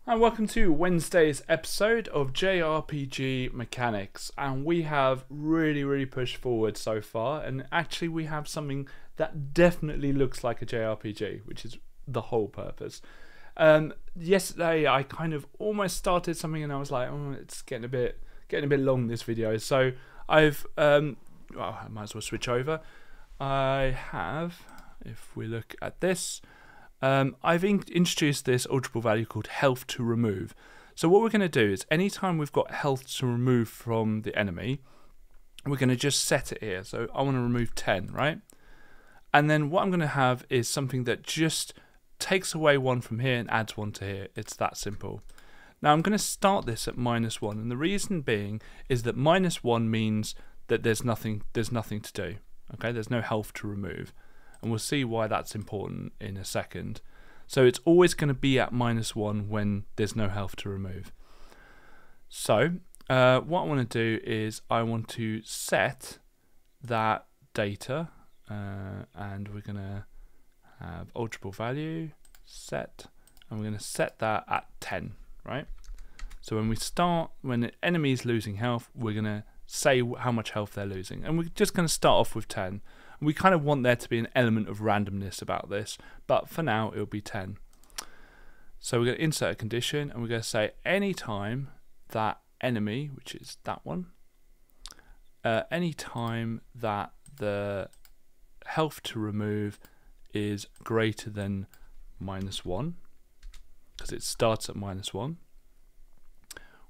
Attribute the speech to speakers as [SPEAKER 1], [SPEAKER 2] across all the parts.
[SPEAKER 1] And welcome to Wednesday's episode of JRPG Mechanics, and we have really pushed forward so far, and actually we have something that definitely looks like a JRPG, which is the whole purpose. Yesterday I kind of almost started something and I was like, oh, it's getting a bit long, this video, so I've well, I might as well switch over. I have, if we look at this, I've introduced this alterable value called health to remove. So what we're going to do is anytime we've got health to remove from the enemy, we're going to just set it here. So I want to remove 10, right? And then what I'm going to have is something that just takes away 1 from here and adds 1 to here. It's that simple. Now I'm going to start this at -1, and the reason being is that -1 means that there's nothing to do. Okay, there's no health to remove. And we'll see why that's important in a second. So it's always going to be at -1 when there's no health to remove. So what I want to do is I want to set that data, and we're going to have alterable value set, and we're going to set that at 10, right? So when the enemy is losing health, we're going to say how much health they're losing, and we're just going to start off with 10. We kind of want there to be an element of randomness about this, but for now it'll be 10. So we're going to insert a condition, and we're going to say anytime that enemy, which is that one, anytime that the health to remove is greater than -1, because it starts at -1,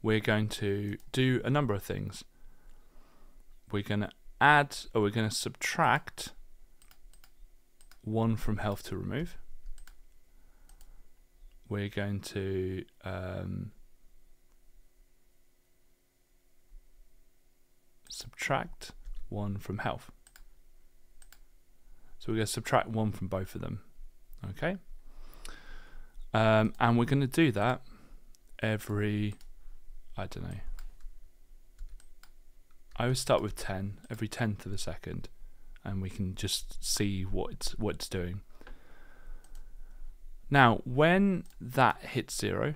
[SPEAKER 1] we're going to do a number of things. We're going to add, or we're going to subtract 1 from health to remove. We're going to subtract 1 from health. So we're going to subtract 1 from both of them. Okay, and we're going to do that every, I don't know, I would start with 10, every 10th of a second, and we can just see what it's doing. Now, when that hits 0,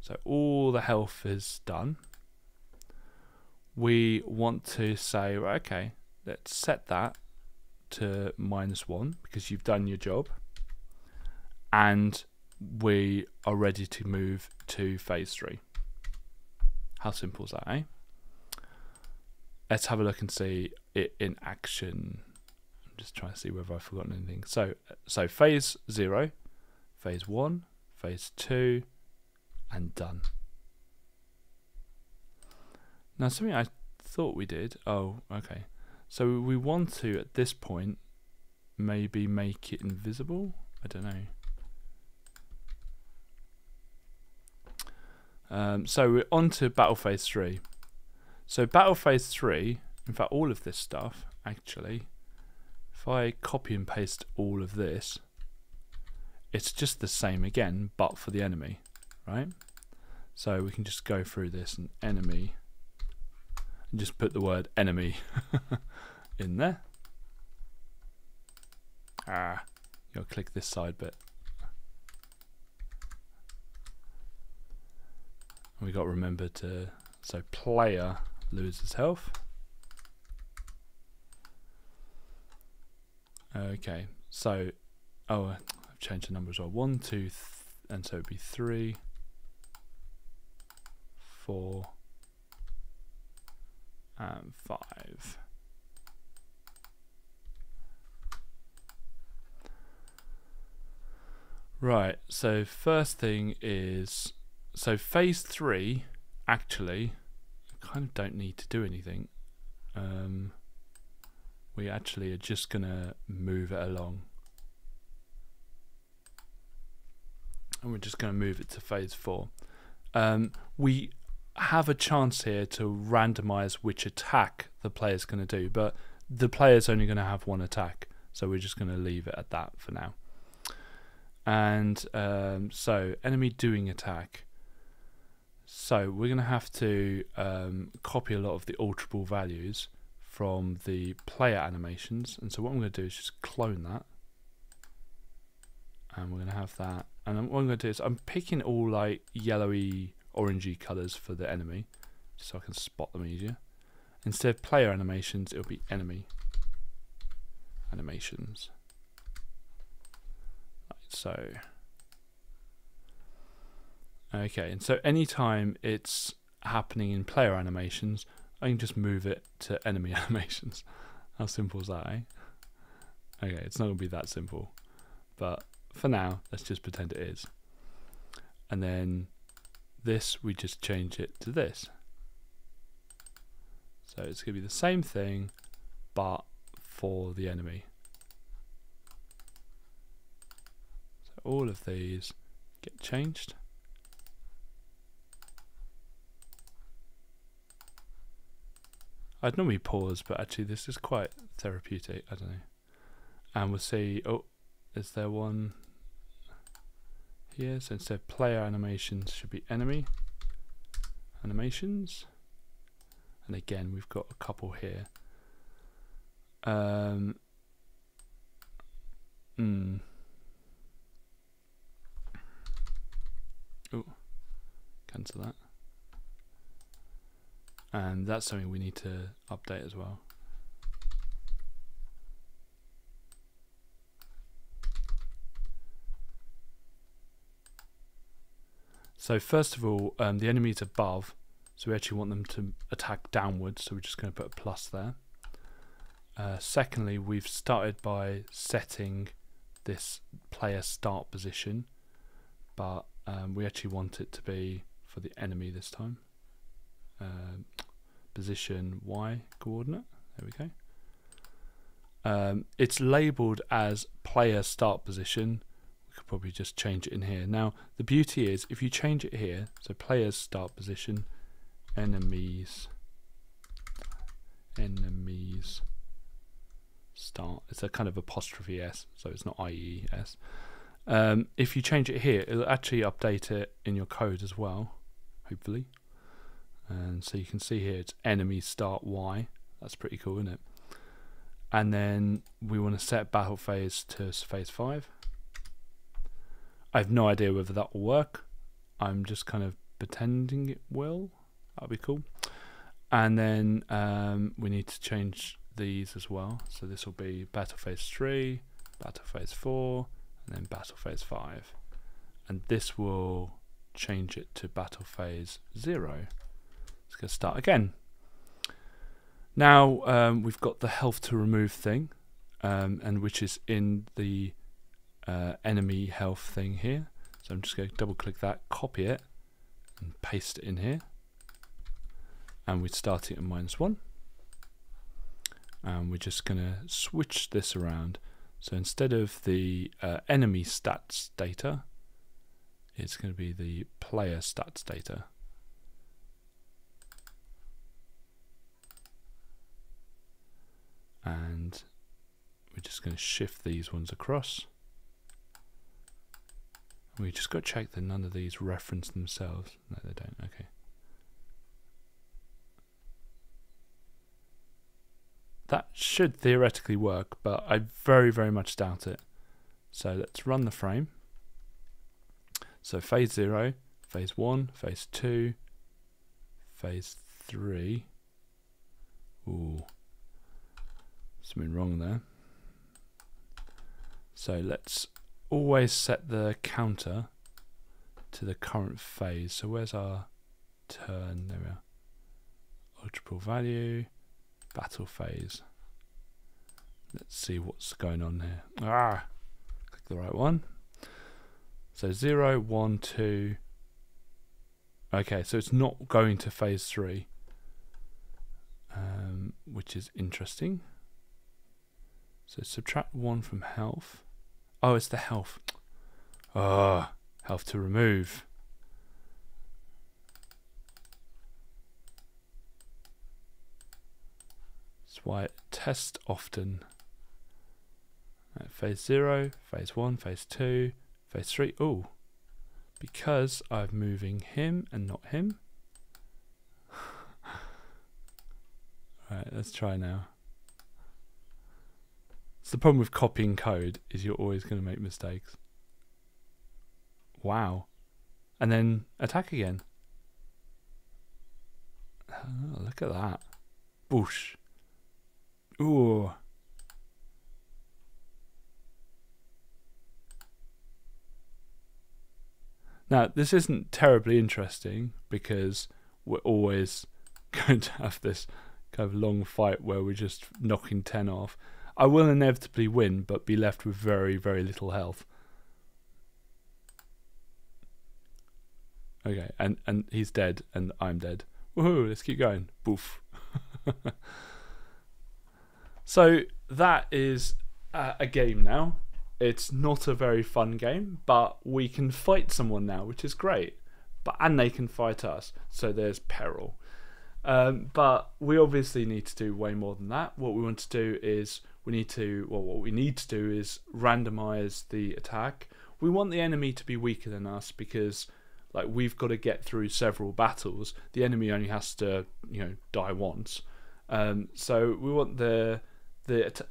[SPEAKER 1] so all the health is done, we want to say, right, okay, let's set that to -1 because you've done your job, and we are ready to move to phase 3. How simple is that, eh? Let's have a look and see it in action. I'm just trying to see whether I've forgotten anything. So phase 0, phase 1, phase 2, and done. Now something I thought we did, oh, okay. So we want to, at this point, maybe make it invisible? I don't know. So we're on to battle phase 3. So battle phase 3, in fact all of this stuff, actually, if I copy and paste all of this, it's just the same again, but for the enemy, right? So we can just go through this and enemy, and just put the word enemy in there. You'll click this side bit. We got to remember to, so player loses health. Okay, so I've changed the number as well. 1, 2, and so it'd be 3, 4, and 5. Right, so first thing is, so phase 3 actually kind of don't need to do anything. We actually are just gonna move it along, and we're just gonna move it to phase 4. We have a chance here to randomize which attack the player's gonna do, but the player's only gonna have 1 attack, so we're just gonna leave it at that for now. And so enemy doing attack. So we're going to have to copy a lot of the alterable values from the player animations, and so what I'm going to do is just clone that, and we're going to have that And what I'm going to do is I'm picking all like yellowy, orangey colours for the enemy, just so I can spot them easier. Instead of player animations, it'll be enemy animations. Like so. Okay, and so anytime it's happening in player animations, I can just move it to enemy animations. How simple is that, eh? Okay, it's not going to be that simple, but for now, let's just pretend it is. And then this, we just change it to this. So it's going to be the same thing, but for the enemy. So all of these get changed. I'd normally pause, but actually this is quite therapeutic, I don't know. And we'll see, oh, is there one here? So instead of player animations, should be enemy animations. And again, we've got a couple here. Oh, cancel that. And that's something we need to update as well. So first of all, the enemy's above, so we actually want them to attack downwards, so we're just going to put a plus there. Secondly, we've started by setting this player start position, but we actually want it to be for the enemy this time. Position Y coordinate, there we go. It's labelled as player start position. We could probably just change it in here. Now the beauty is if you change it here, so players start position, enemies start, it's a kind of apostrophe S, so it's not IES. If you change it here, it'll actually update it in your code as well, hopefully. And so you can see here it's enemy start Y. That's pretty cool, isn't it? And then we want to set battle phase to phase 5. I have no idea whether that will work. I'm just kind of pretending it will. That'll be cool. And then we need to change these as well. So this will be battle phase 3, battle phase 4, and then battle phase 5. And this will change it to battle phase 0. Let's go start again. Now we've got the health to remove thing, and which is in the enemy health thing here. So I'm just going to double click that, copy it, and paste it in here. And we're starting at -1. And we're just going to switch this around. So instead of the enemy stats data, it's going to be the player stats data. And we're just going to shift these ones across. We just got to check that none of these reference themselves. No, they don't. Okay. That should theoretically work, but I very, very much doubt it. So let's run the frame. So phase 0, phase 1, phase 2, phase 3. Ooh. Something wrong there. So let's always set the counter to the current phase. So where's our turn? There we are. Ultra value, battle phase. Let's see what's going on here. Click the right one. So 0, 1, 2. Okay, so it's not going to phase 3, which is interesting. So subtract 1 from health. Oh, it's the health. Health to remove. That's why it tests often. Phase 0, phase 1, phase 2, phase 3. Oh, because I'm moving him and not him. Alright, let's try now. So the problem with copying code is you're always going to make mistakes. Wow. And then attack again. Oh, look at that. Boosh. Ooh. Now, this isn't terribly interesting because we're always going to have this kind of long fight where we're just knocking 10 off. I will inevitably win, but be left with very, very little health. Okay, and he's dead, and I'm dead. Woohoo, let's keep going. Boof. So that is a game now. It's not a very fun game, but we can fight someone now, which is great. And they can fight us, so there's peril. But we obviously need to do way more than that. What we want to do is what we need to do is randomize the attack. We want the enemy to be weaker than us because, like, we've got to get through several battles. The enemy only has to, die once. So we want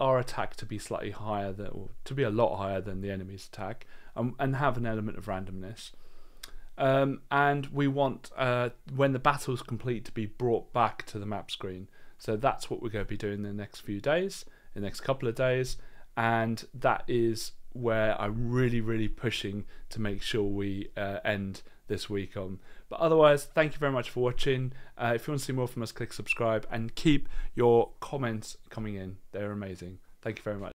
[SPEAKER 1] our attack to be slightly higher or to be a lot higher than the enemy's attack, and have an element of randomness. And we want when the battle is complete to be brought back to the map screen. So that's what we're going to be doing in the next few days, the next couple of days, and that is where I'm really, really pushing to make sure we end this week on. But otherwise, thank you very much for watching. If you want to see more from us, click subscribe and keep your comments coming in. They're amazing. Thank you very much.